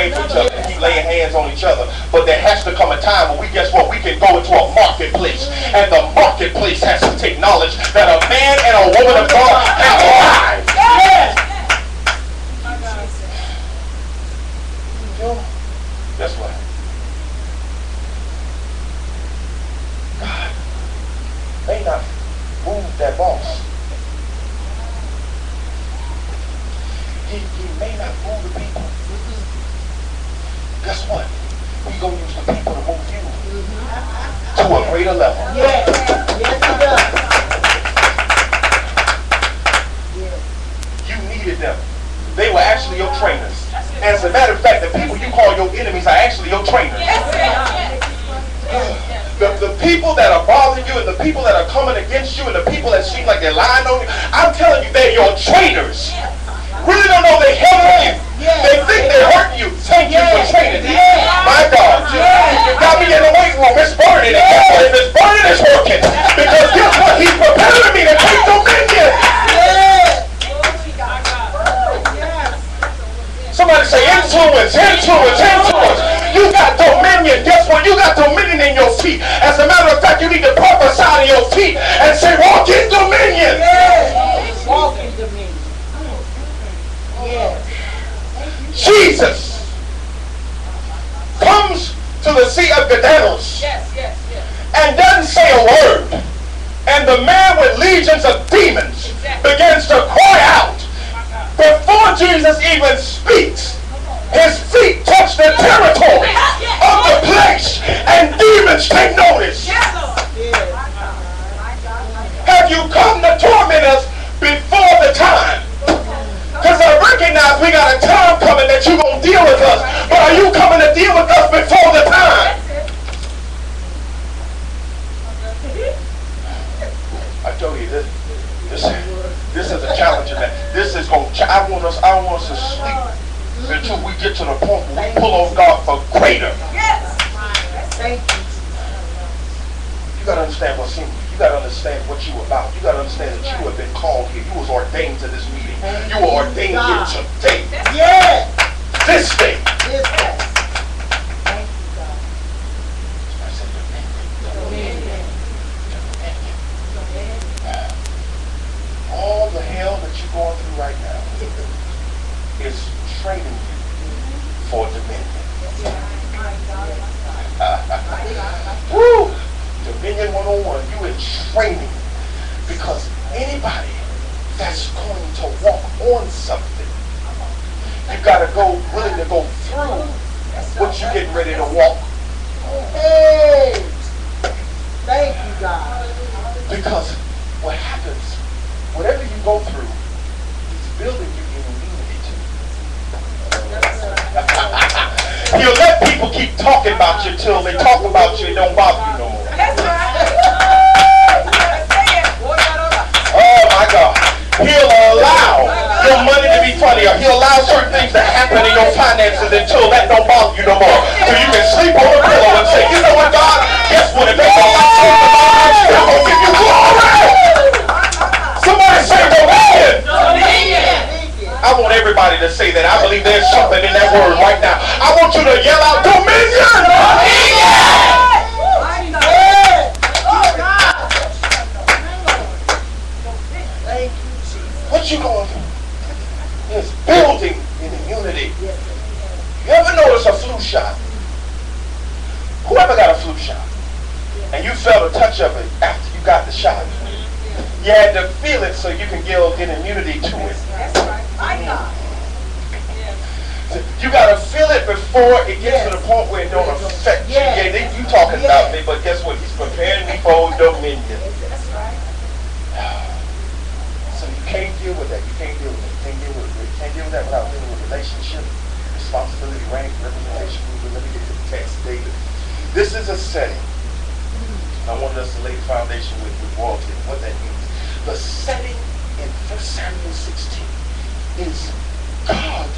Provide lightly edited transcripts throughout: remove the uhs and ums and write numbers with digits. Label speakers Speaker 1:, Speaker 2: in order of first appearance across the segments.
Speaker 1: pray for each other and keep laying hands on each other. But there has to come a time when guess what? We can go into a marketplace, and the marketplace has to take knowledge that a man and a woman of God have lives. Yes. Guess what? God may not move that boss. He may not move the people. Guess what? He's going to use the people to move you to a greater level.
Speaker 2: Yes. Yes, he does. Yes.
Speaker 1: You needed them. They were actually your trainers. As a matter of fact, the people you call your enemies are actually your trainers. The people that are bothering you and the people that are coming against you and the people that seem like they're lying on you, I'm telling you, they're your trainers. Really don't know they helping you. They think they're hurting you. Thank you for training. My God. You got me in the weight room. It's burning. And guess what? If it's burning, it's working. Because guess what? He's preparing me to take dominion. Somebody say influence, influence, influence. You got dominion. Guess what? You got dominion in your feet. As a matter of fact, you need to prophesy to your feet and say, walk in dominion.
Speaker 2: Walk in dominion.
Speaker 1: Jesus comes to the Sea of Gadarenes and doesn't say a word. And the man with legions of demons begins to cry out. Before Jesus even speaks, his feet touch the territory of the place and demons take notice. Have you come to torment us before the time? Because I recognize we got a time coming that you're going to deal with us. But are you coming to deal with us before the time? I told you this is a challenge in that. This is going to, I want us to sleep until we get to the point where we pull on God for greater.
Speaker 2: Thank you.
Speaker 1: You got to understand what's in you. You got to understand what you're about. You got to understand that you have been called here. You was ordained to this meeting. You were ordained here today.
Speaker 2: Yes.
Speaker 1: This day.
Speaker 2: This day. Thank you, God.
Speaker 1: I said dominion. All the hell that you're going through right now is training you for dominion. Woo! Dominion 101, you in training, because anybody that's going to walk on something, you got to go, willing to go through what you're getting ready to walk.
Speaker 2: Hey! Thank you, God.
Speaker 1: Because what happens, whatever you go through, he's building you in unity too. He'll let people keep talking about you till they talk about you and don't bother you no more. Oh my God. He'll allow your money to be funny, or he'll allow certain things to happen in your finances until that don't bother you no more. So you can sleep on the pillow and say, you know what, God? Guess what? If they don't like you, I'm still going to give you glory. Somebody say dominion. I want everybody to say that. I believe there's something in that word right now. I want you to yell out dominion. What you going through is building in unity. You ever notice a flu shot? Whoever got a flu shot and you felt a touch of it after you got the shot, you had to feel it so you can get immunity to it. You got to feel it before it gets to the point where it don't affect you. Yeah, you talking about me, but guess what? He's preparing me for dominion. So you can't deal with that. You can't deal with it. You can't deal with it. You can't deal with that without dealing with relationship, responsibility, rank, representation. Let me get to the text, David. This is a setting. I wanted us to lay the foundation with royalty and what that means. The setting in 1 Samuel 16 is God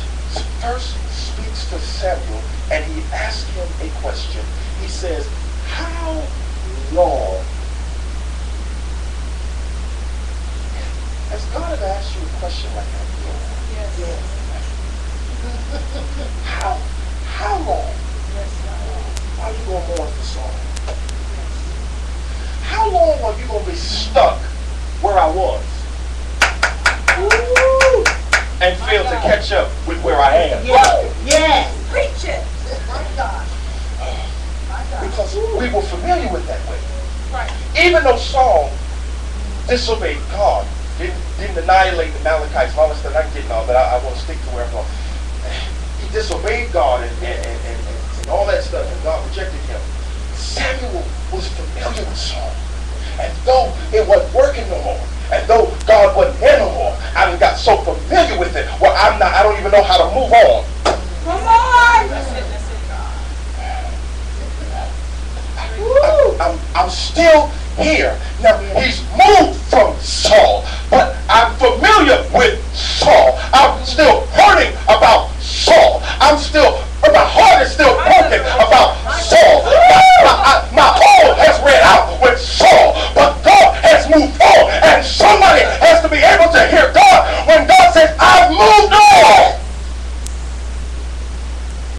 Speaker 1: first speaks to Samuel and he asks him a question. He says, how long? Has God ever asked you a question like that?
Speaker 2: Yes.
Speaker 1: How even though Saul disobeyed God, didn't annihilate the Amalekites, all that stuff, I'm getting all, but I want to stick to where I'm going. He disobeyed God and all that stuff, and God rejected him. Samuel was familiar with Saul. And though it wasn't working no more, and though God wasn't there no more, I done got so familiar with it, well, I don't even know how to move on.
Speaker 2: Come on.
Speaker 1: I'm still here. Now, he's moved from Saul, but I'm familiar with Saul. I'm still hurting about Saul. My heart is still broken about Saul. My whole has ran out with Saul, but God has moved